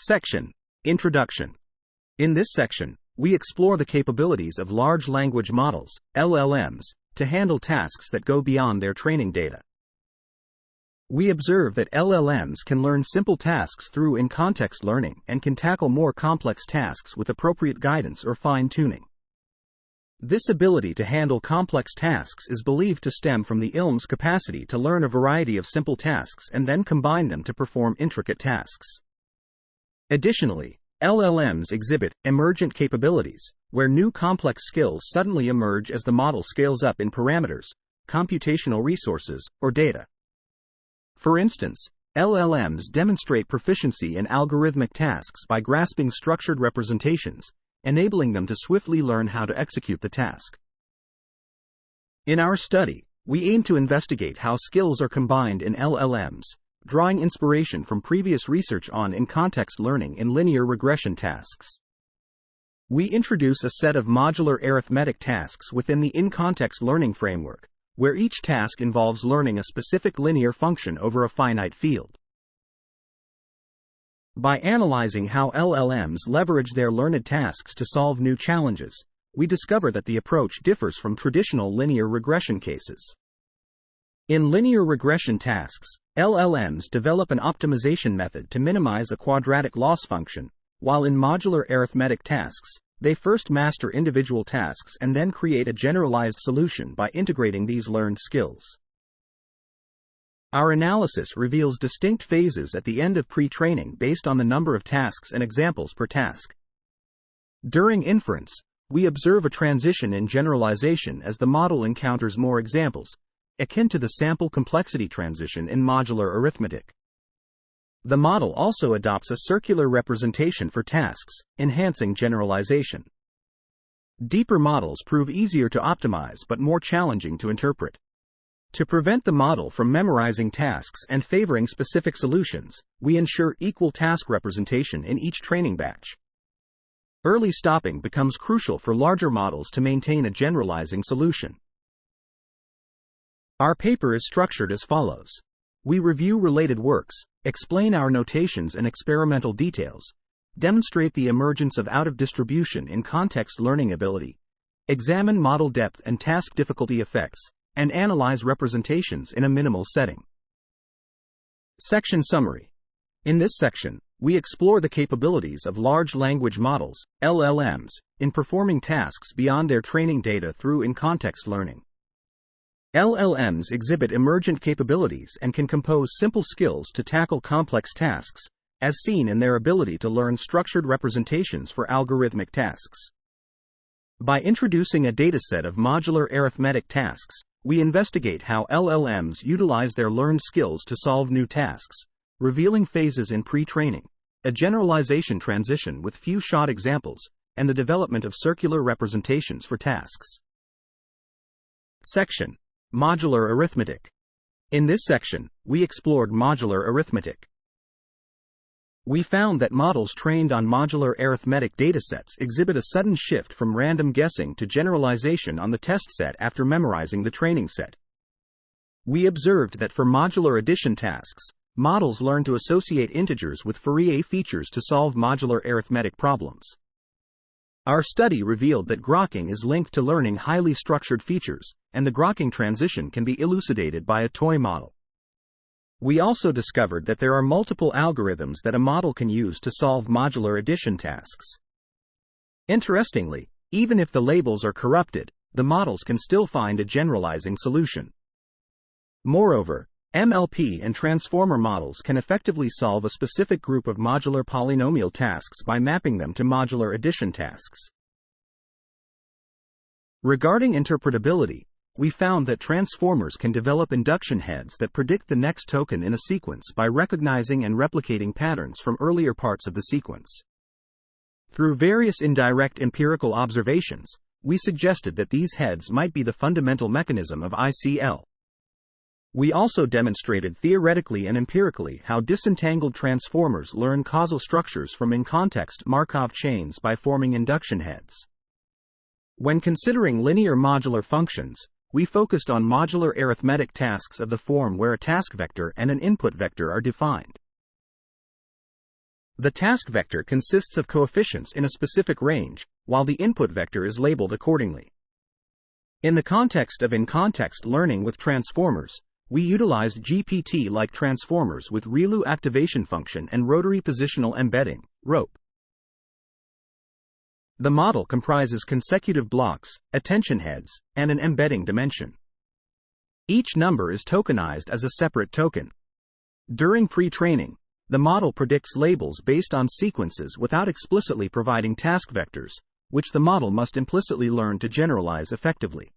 Section: Introduction. In this section, we explore the capabilities of large language models, LLMs, to handle tasks that go beyond their training data. We observe that LLMs can learn simple tasks through in-context learning and can tackle more complex tasks with appropriate guidance or fine-tuning. This ability to handle complex tasks is believed to stem from the LLM's capacity to learn a variety of simple tasks and then combine them to perform intricate tasks. Additionally, LLMs exhibit emergent capabilities, where new complex skills suddenly emerge as the model scales up in parameters, computational resources, or data. For instance, LLMs demonstrate proficiency in algorithmic tasks by grasping structured representations, enabling them to swiftly learn how to execute the task. In our study, we aim to investigate how skills are combined in LLMs, drawing inspiration from previous research on in-context learning in linear regression tasks. We introduce a set of modular arithmetic tasks within the in-context learning framework, where each task involves learning a specific linear function over a finite field. By analyzing how LLMs leverage their learned tasks to solve new challenges, we discover that the approach differs from traditional linear regression cases. In linear regression tasks, LLMs develop an optimization method to minimize a quadratic loss function, while in modular arithmetic tasks, they first master individual tasks and then create a generalized solution by integrating these learned skills. Our analysis reveals distinct phases at the end of pre-training based on the number of tasks and examples per task. During inference, we observe a transition in generalization as the model encounters more examples, akin to the sample complexity transition in modular arithmetic. The model also adopts a circular representation for tasks, enhancing generalization. Deeper models prove easier to optimize but more challenging to interpret. To prevent the model from memorizing tasks and favoring specific solutions, we ensure equal task representation in each training batch. Early stopping becomes crucial for larger models to maintain a generalizing solution. Our paper is structured as follows. We review related works, explain our notations and experimental details, demonstrate the emergence of out-of-distribution in context learning ability, examine model depth and task difficulty effects, and analyze representations in a minimal setting. Section Summary. In this section, we explore the capabilities of large language models, LLMs, in performing tasks beyond their training data through in-context learning. LLMs exhibit emergent capabilities and can compose simple skills to tackle complex tasks, as seen in their ability to learn structured representations for algorithmic tasks. By introducing a dataset of modular arithmetic tasks, we investigate how LLMs utilize their learned skills to solve new tasks, revealing phases in pre-training, a generalization transition with few-shot examples, and the development of circular representations for tasks. Section: Modular arithmetic. In this section, we explored modular arithmetic. We found that models trained on modular arithmetic datasets exhibit a sudden shift from random guessing to generalization on the test set after memorizing the training set. We observed that for modular addition tasks, models learn to associate integers with Fourier features to solve modular arithmetic problems. Our study revealed that grokking is linked to learning highly structured features, and the grokking transition can be elucidated by a toy model. We also discovered that there are multiple algorithms that a model can use to solve modular addition tasks. Interestingly, even if the labels are corrupted, the models can still find a generalizing solution. Moreover, MLP and transformer models can effectively solve a specific group of modular polynomial tasks by mapping them to modular addition tasks. Regarding interpretability, we found that transformers can develop induction heads that predict the next token in a sequence by recognizing and replicating patterns from earlier parts of the sequence. Through various indirect empirical observations, we suggested that these heads might be the fundamental mechanism of ICL. We also demonstrated theoretically and empirically how disentangled transformers learn causal structures from in-context Markov chains by forming induction heads. When considering linear modular functions, we focused on modular arithmetic tasks of the form where a task vector and an input vector are defined. The task vector consists of coefficients in a specific range, while the input vector is labeled accordingly. In the context of in-context learning with transformers, we utilized GPT-like transformers with ReLU activation function and rotary positional embedding, ROP. The model comprises consecutive blocks, attention heads, and an embedding dimension. Each number is tokenized as a separate token. During pre-training, the model predicts labels based on sequences without explicitly providing task vectors, which the model must implicitly learn to generalize effectively.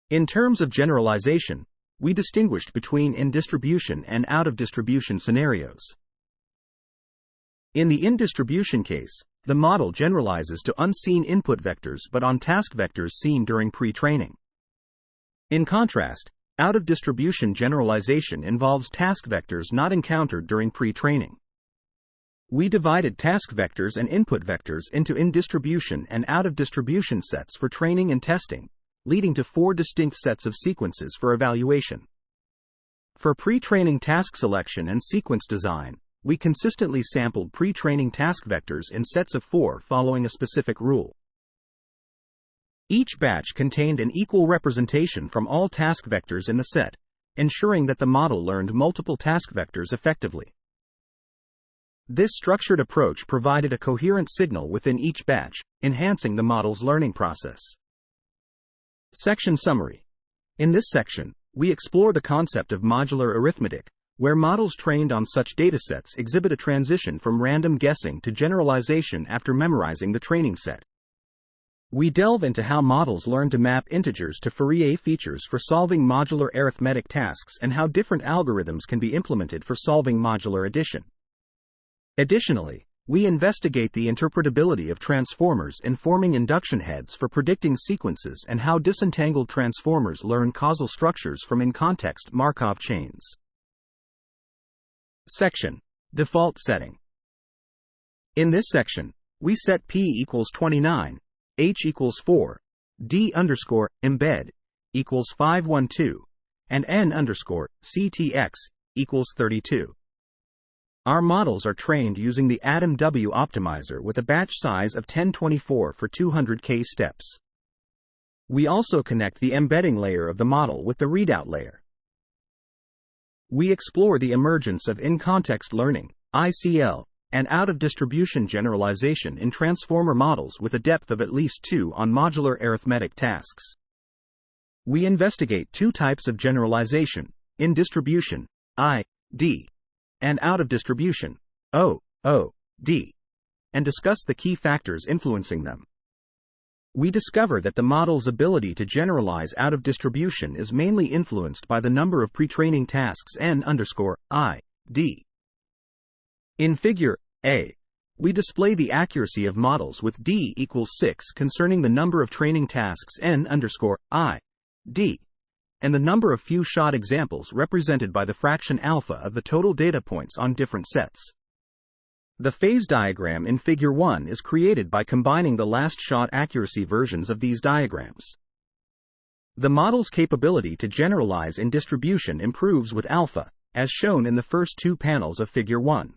In terms of generalization, we distinguished between in-distribution and out-of-distribution scenarios. In the in-distribution case, the model generalizes to unseen input vectors but on task vectors seen during pre-training. In contrast, out-of-distribution generalization involves task vectors not encountered during pre-training. We divided task vectors and input vectors into in-distribution and out-of-distribution sets for training and testing, leading to 4 distinct sets of sequences for evaluation. For pre-training task selection and sequence design, we consistently sampled pre-training task vectors in sets of 4 following a specific rule. Each batch contained an equal representation from all task vectors in the set, ensuring that the model learned multiple task vectors effectively. This structured approach provided a coherent signal within each batch, enhancing the model's learning process. Section Summary. In this section, we explore the concept of modular arithmetic, where models trained on such datasets exhibit a transition from random guessing to generalization after memorizing the training set. We delve into how models learn to map integers to Fourier features for solving modular arithmetic tasks and how different algorithms can be implemented for solving modular addition. Additionally, we investigate the interpretability of transformers in forming induction heads for predicting sequences and how disentangled transformers learn causal structures from in-context Markov chains. Section. Default setting. In this section, we set p equals 29, h equals 4, d underscore embed equals 512, and n underscore ctx equals 32. Our models are trained using the Atom W optimizer with a batch size of 1024 for 200k steps. We also connect the embedding layer of the model with the readout layer. We explore the emergence of in-context learning, ICL, and out-of-distribution generalization in transformer models with a depth of at least 2 on modular arithmetic tasks. We investigate 2 types of generalization, in distribution, I, D, and out-of-distribution, O, D, and discuss the key factors influencing them. We discover that the model's ability to generalize out of distribution is mainly influenced by the number of pre-training tasks n_I, D. In Figure A, we display the accuracy of models with D equals 6 concerning the number of training tasks n_I, D, and the number of few-shot examples represented by the fraction alpha of the total data points on different sets. The phase diagram in Figure 1 is created by combining the last-shot accuracy versions of these diagrams. The model's capability to generalize in distribution improves with alpha, as shown in the first 2 panels of Figure 1.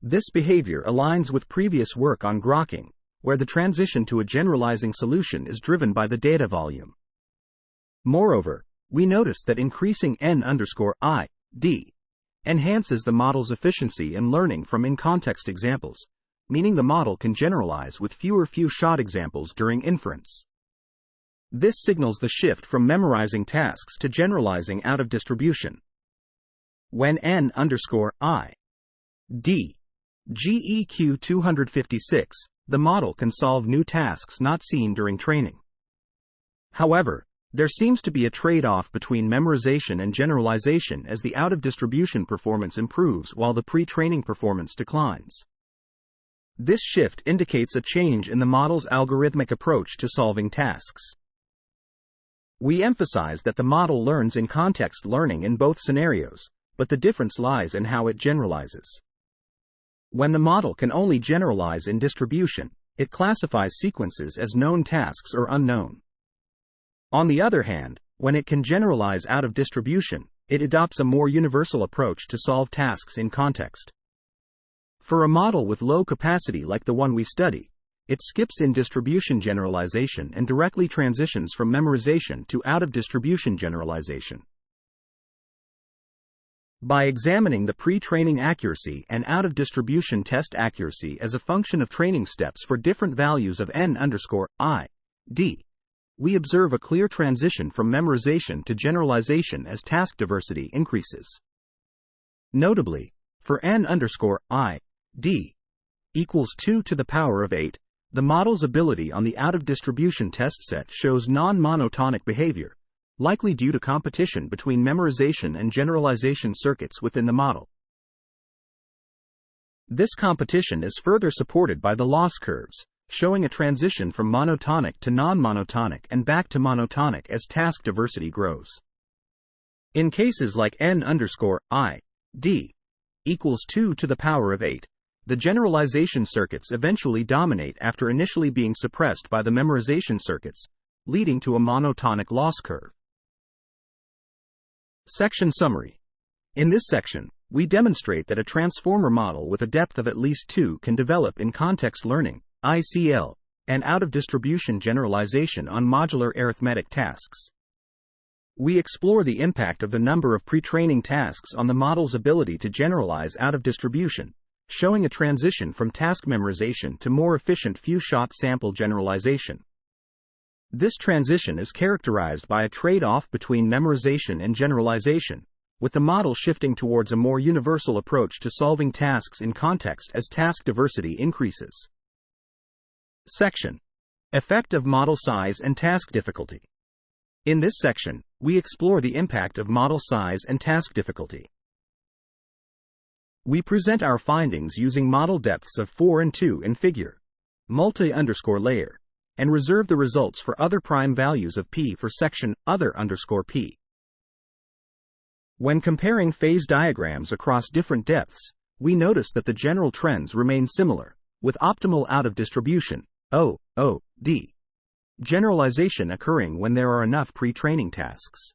This behavior aligns with previous work on grokking, where the transition to a generalizing solution is driven by the data volume. Moreover, we notice that increasing n_I, D, enhances the model's efficiency in learning from in-context examples, meaning the model can generalize with fewer few-shot examples during inference. This signals the shift from memorizing tasks to generalizing out of distribution. When n_I, D, GEQ 256, the model can solve new tasks not seen during training. However, there seems to be a trade-off between memorization and generalization as the out-of-distribution performance improves while the pre-training performance declines. This shift indicates a change in the model's algorithmic approach to solving tasks. We emphasize that the model learns in context learning in both scenarios, but the difference lies in how it generalizes. When the model can only generalize in distribution, it classifies sequences as known tasks or unknown. On the other hand, when it can generalize out of distribution, it adopts a more universal approach to solve tasks in context. For a model with low capacity like the one we study, it skips in distribution generalization and directly transitions from memorization to out-of-distribution generalization. By examining the pre-training accuracy and out-of-distribution test accuracy as a function of training steps for different values of n_i, d, we observe a clear transition from memorization to generalization as task diversity increases. Notably, for n_i, d, equals 2 to the power of 8, the model's ability on the out-of-distribution test set shows non-monotonic behavior, likely due to competition between memorization and generalization circuits within the model. This competition is further supported by the loss curves, showing a transition from monotonic to non-monotonic and back to monotonic as task diversity grows. In cases like n_i, d, equals 2 to the power of 8, the generalization circuits eventually dominate after initially being suppressed by the memorization circuits, leading to a monotonic loss curve. Section Summary. In this section, we demonstrate that a transformer model with a depth of at least 2 can develop in context learning, ICL, and out-of-distribution generalization on modular arithmetic tasks. We explore the impact of the number of pre-training tasks on the model's ability to generalize out of distribution, showing a transition from task memorization to more efficient few-shot sample generalization. This transition is characterized by a trade-off between memorization and generalization, with the model shifting towards a more universal approach to solving tasks in context as task diversity increases. Section: Effect of model size and task difficulty. In this section, we explore the impact of model size and task difficulty. We present our findings using model depths of 4 and 2 in figure, multi-layer, and reserve the results for other prime values of p for section other_p. When comparing phase diagrams across different depths, we notice that the general trends remain similar, with optimal out-of-distribution, O-O-D, generalization occurring when there are enough pre-training tasks.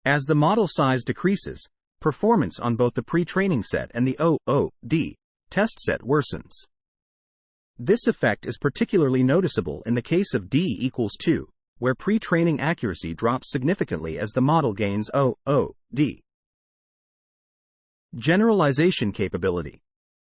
As the model size decreases, performance on both the pre-training set and the O-O-D test set worsens. This effect is particularly noticeable in the case of d equals 2, where pre-training accuracy drops significantly as the model gains O-O-D. Generalization capability.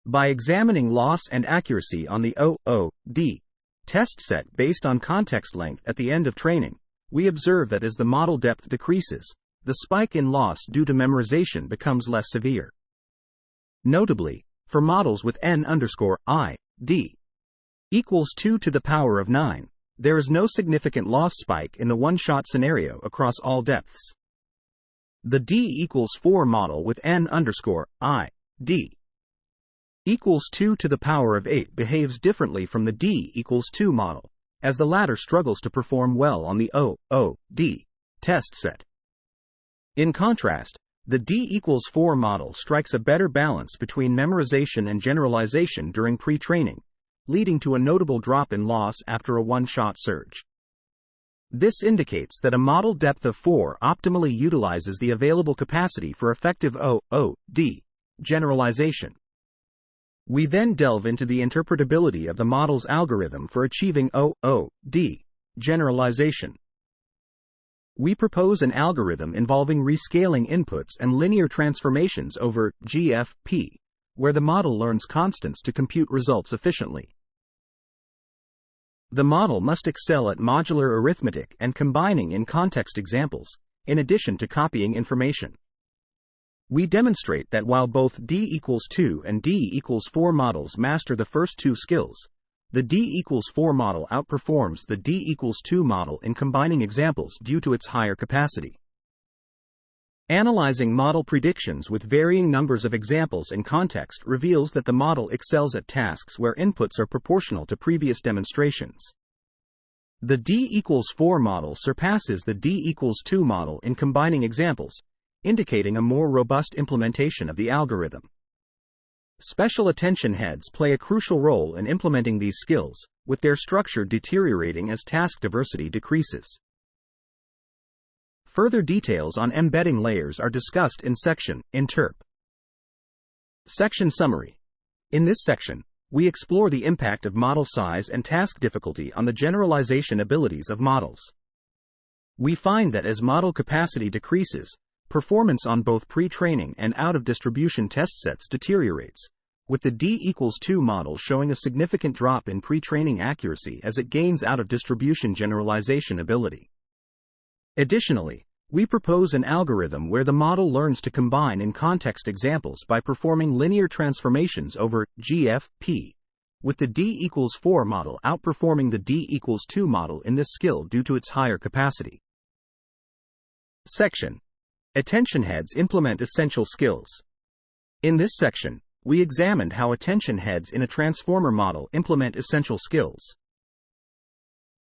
By examining loss and accuracy on the O-O-D test set based on context length at the end of training, we observe that as the model depth decreases, the spike in loss due to memorization becomes less severe. Notably, for models with n_i, d equals 2 to the power of 9, there is no significant loss spike in the one-shot scenario across all depths. The d equals 4 model with n_i, d equals 2 to the power of 8 behaves differently from the d equals 2 model, as the latter struggles to perform well on the O-O-D test set. In contrast, the d equals 4 model strikes a better balance between memorization and generalization during pre-training, leading to a notable drop in loss after a one-shot surge. This indicates that a model depth of 4 optimally utilizes the available capacity for effective O-O-D generalization. We then delve into the interpretability of the model's algorithm for achieving O-O-D generalization. We propose an algorithm involving rescaling inputs and linear transformations over GFP, where the model learns constants to compute results efficiently. The model must excel at modular arithmetic and combining in context examples, in addition to copying information. We demonstrate that while both d equals 2 and d equals 4 models master the first two skills, the d equals 4 model outperforms the d equals 2 model in combining examples due to its higher capacity. Analyzing model predictions with varying numbers of examples in context reveals that the model excels at tasks where inputs are proportional to previous demonstrations. The d equals 4 model surpasses the d equals 2 model in combining examples, indicating a more robust implementation of the algorithm. Special attention heads play a crucial role in implementing these skills, with their structure deteriorating as task diversity decreases. Further details on embedding layers are discussed in section Interp. Section Summary. In this section, we explore the impact of model size and task difficulty on the generalization abilities of models. We find that as model capacity decreases, performance on both pre-training and out-of-distribution test sets deteriorates, with the D=2 model showing a significant drop in pre-training accuracy as it gains out-of-distribution generalization ability. Additionally, we propose an algorithm where the model learns to combine in-context examples by performing linear transformations over GFP, with the D=4 model outperforming the D=2 model in this skill due to its higher capacity. Section: Attention heads implement essential skills. In this section, we examined how attention heads in a transformer model implement essential skills.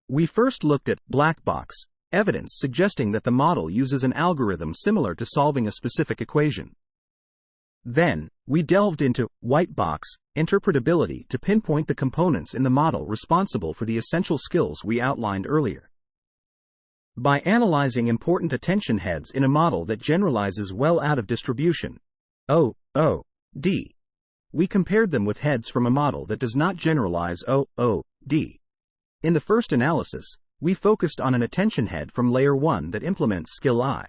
We first looked at black box evidence suggesting that the model uses an algorithm similar to solving a specific equation. Then, we delved into white box interpretability to pinpoint the components in the model responsible for the essential skills we outlined earlier. By analyzing important attention heads in a model that generalizes well out of distribution, OOD, we compared them with heads from a model that does not generalize OOD. In the first analysis, we focused on an attention head from layer 1 that implements skill I.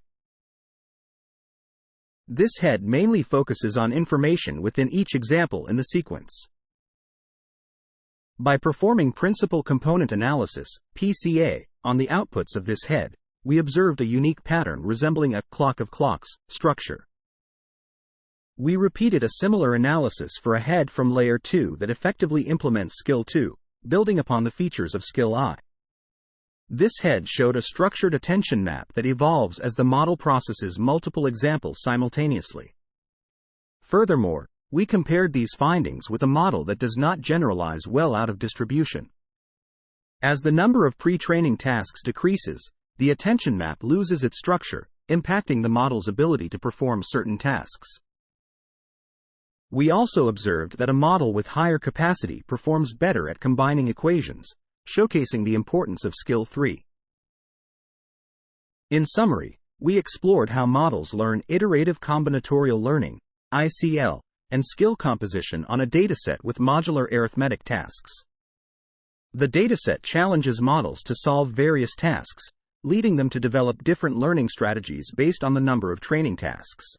This head mainly focuses on information within each example in the sequence. By performing principal component analysis, PCA, on the outputs of this head, we observed a unique pattern resembling a clock of clocks structure. We repeated a similar analysis for a head from layer 2 that effectively implements skill 2, building upon the features of skill I. This head showed a structured attention map that evolves as the model processes multiple examples simultaneously. Furthermore, we compared these findings with a model that does not generalize well out of distribution. As the number of pre-training tasks decreases, the attention map loses its structure, impacting the model's ability to perform certain tasks. We also observed that a model with higher capacity performs better at combining equations, showcasing the importance of skill 3. In summary, we explored how models learn iterative combinatorial learning, ICL, and skill composition on a dataset with modular arithmetic tasks. The dataset challenges models to solve various tasks, leading them to develop different learning strategies based on the number of training tasks.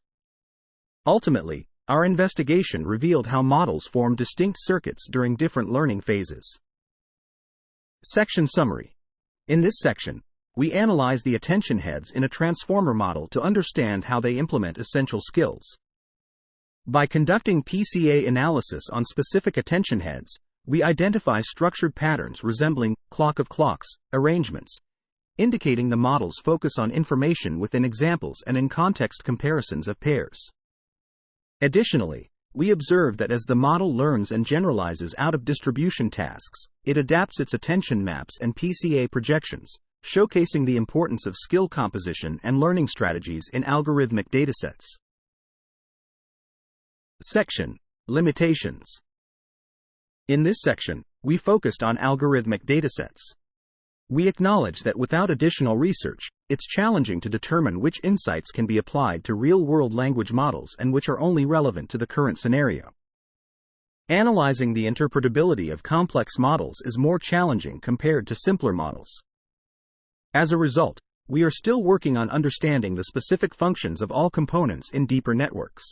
Ultimately, our investigation revealed how models form distinct circuits during different learning phases. Section Summary. In this section, we analyze the attention heads in a transformer model to understand how they implement essential skills. By conducting PCA analysis on specific attention heads, we identify structured patterns resembling clock of clocks arrangements, indicating the model's focus on information within examples and in-context comparisons of pairs. Additionally, we observe that as the model learns and generalizes out-of-distribution tasks, it adapts its attention maps and PCA projections, showcasing the importance of skill composition and learning strategies in algorithmic datasets. Section: Limitations. In this section, we focused on algorithmic datasets. We acknowledge that without additional research, it's challenging to determine which insights can be applied to real-world language models and which are only relevant to the current scenario. Analyzing the interpretability of complex models is more challenging compared to simpler models. As a result, we are still working on understanding the specific functions of all components in deeper networks.